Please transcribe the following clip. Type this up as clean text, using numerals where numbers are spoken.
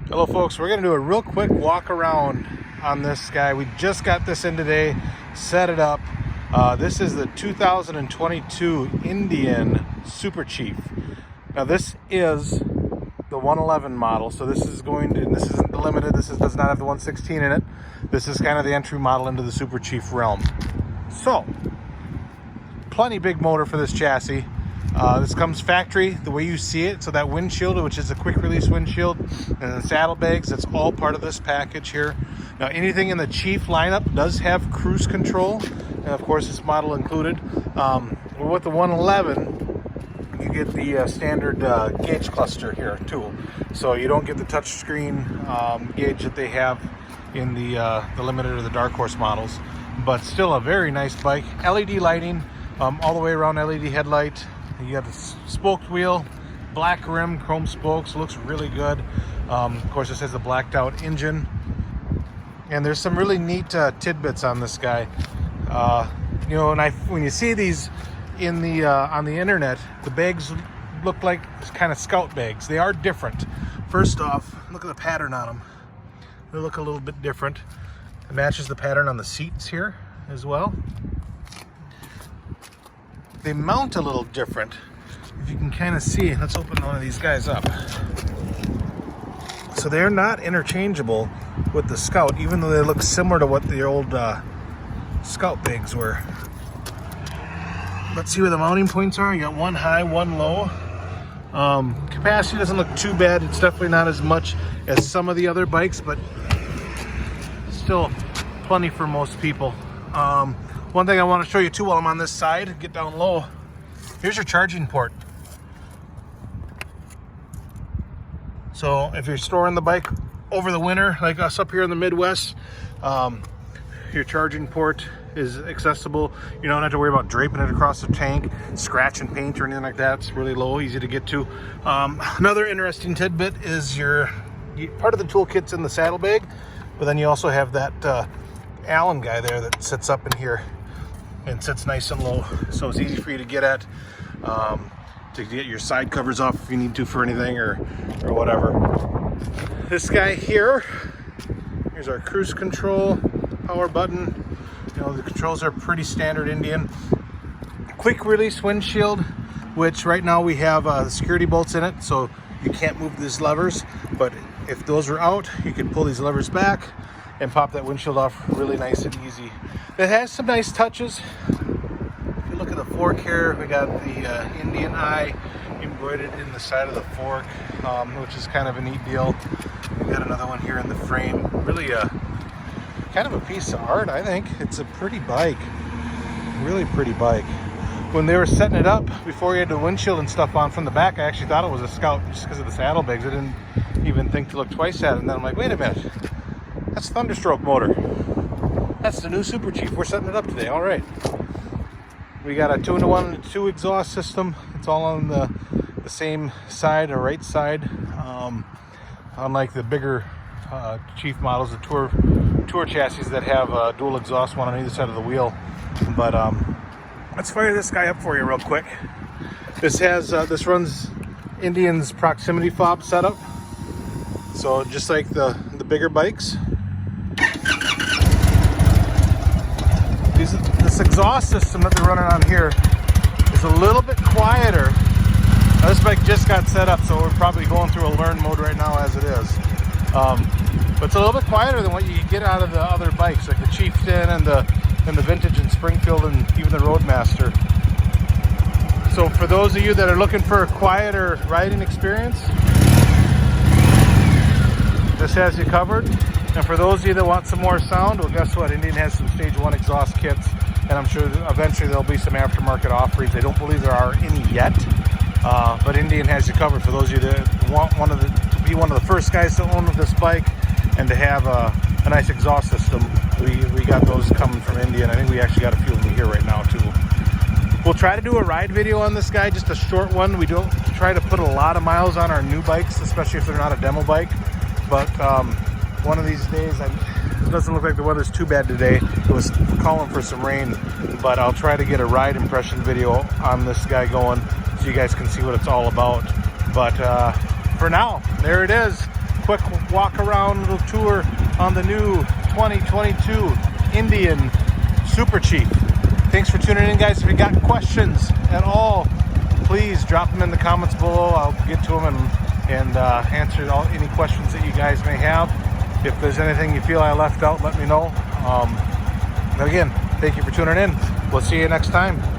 Hello folks, we're going to do a real quick walk around on this guy. We just got this in today, set it up. This is the 2022 Indian Super Chief. Now this is the 111 model, so this isn't the limited, does not have the 116 in it. This is kind of the entry model into the Super Chief realm. So, plenty big motor for this chassis. This comes factory the way you see it. So that windshield, which is a quick release windshield, and the saddlebags, that's all part of this package here. Now anything in the Chief lineup does have cruise control, and of course this model included. With the 111, you get the standard gauge cluster here too. So you don't get the touchscreen gauge that they have in the limited or the dark horse models, but still a very nice bike. LED lighting all the way around, LED headlight. You got the spoked wheel, black rim, chrome spokes, looks really good. Of course, this has a blacked out engine. And there's some really neat tidbits on this guy. You know, when you see these in the on the internet, the bags look like kind of scout bags. They are different. First off, look at the pattern on them. They look a little bit different. It matches the pattern on the seats here as well. They mount a little different. If you can kind of see, let's open one of these guys up. So they're not interchangeable with the Scout, even though they look similar to what the old Scout bags were. Let's see where the mounting points are. You got one high, one low. Capacity doesn't look too bad. It's definitely not as much as some of the other bikes, but still plenty for most people. One thing I want to show you too while I'm on this side, get down low, here's your charging port. So if you're storing the bike over the winter, like us up here in the Midwest, your charging port is accessible. You don't have to worry about draping it across the tank, scratch and paint or anything like that. It's really low, easy to get to. Another interesting tidbit is part of the toolkit's in the saddlebag, but then you also have that Allen guy there that sits up in here and sits nice and low, so it's easy for you to get at, to get your side covers off if you need to for anything or whatever. This guy here, here's our cruise control power button. You know, the controls are pretty standard Indian. Quick release windshield, which right now we have the security bolts in it, so you can't move these levers, but if those are out, you can pull these levers back and pop that windshield off really nice and easy. It has some nice touches. If you look at the fork here, we got the Indian eye embroidered in the side of the fork, which is kind of a neat deal. We got another one here in the frame. Really kind of a piece of art, I think. It's a pretty bike, really pretty bike. When they were setting it up, before you had the windshield and stuff on from the back, I actually thought it was a Scout just because of the saddlebags. I didn't even think to look twice at it, and then I'm like, wait a minute. That's Thunderstroke motor. That's the new Super Chief. We're setting it up today. All right. We got a 2-in-1 and 2 exhaust system. It's all on the same side or right side. Unlike the bigger Chief models, the tour chassis that have dual exhaust, one on either side of the wheel. But let's fire this guy up for you real quick. This runs Indian's proximity fob setup. So just like the bigger bikes. This exhaust system that they're running on here is a little bit quieter. Now, this bike just got set up, so we're probably going through a learn mode right now as it is. But it's a little bit quieter than what you get out of the other bikes, like the Chieftain and the Vintage and Springfield and even the Roadmaster. So for those of you that are looking for a quieter riding experience, this has you covered. And for those of you that want some more sound, well, guess what? Indian has some Stage 1 exhaust kits, and I'm sure eventually there'll be some aftermarket offerings. I don't believe there are any yet, but Indian has you covered for those of you that want to be one of the first guys to own this bike and to have a nice exhaust system. We got those coming from Indian. I think we actually got a few of them here right now too. We'll try to do a ride video on this guy, just a short one. We don't try to put a lot of miles on our new bikes, especially if they're not a demo bike. But one of these days, it doesn't look like the weather's too bad today. It was calling for some rain, but I'll try to get a ride impression video on this guy going so you guys can see what it's all about. But for now, there it is. quick walk around, little tour on the new 2022 Indian Super Chief. Thanks for tuning in, guys. If you got questions at all, please drop them in the comments below. I'll get to them and answer any questions that you guys may have. If there's anything you feel I left out, let me know. But again, thank you for tuning in. We'll see you next time.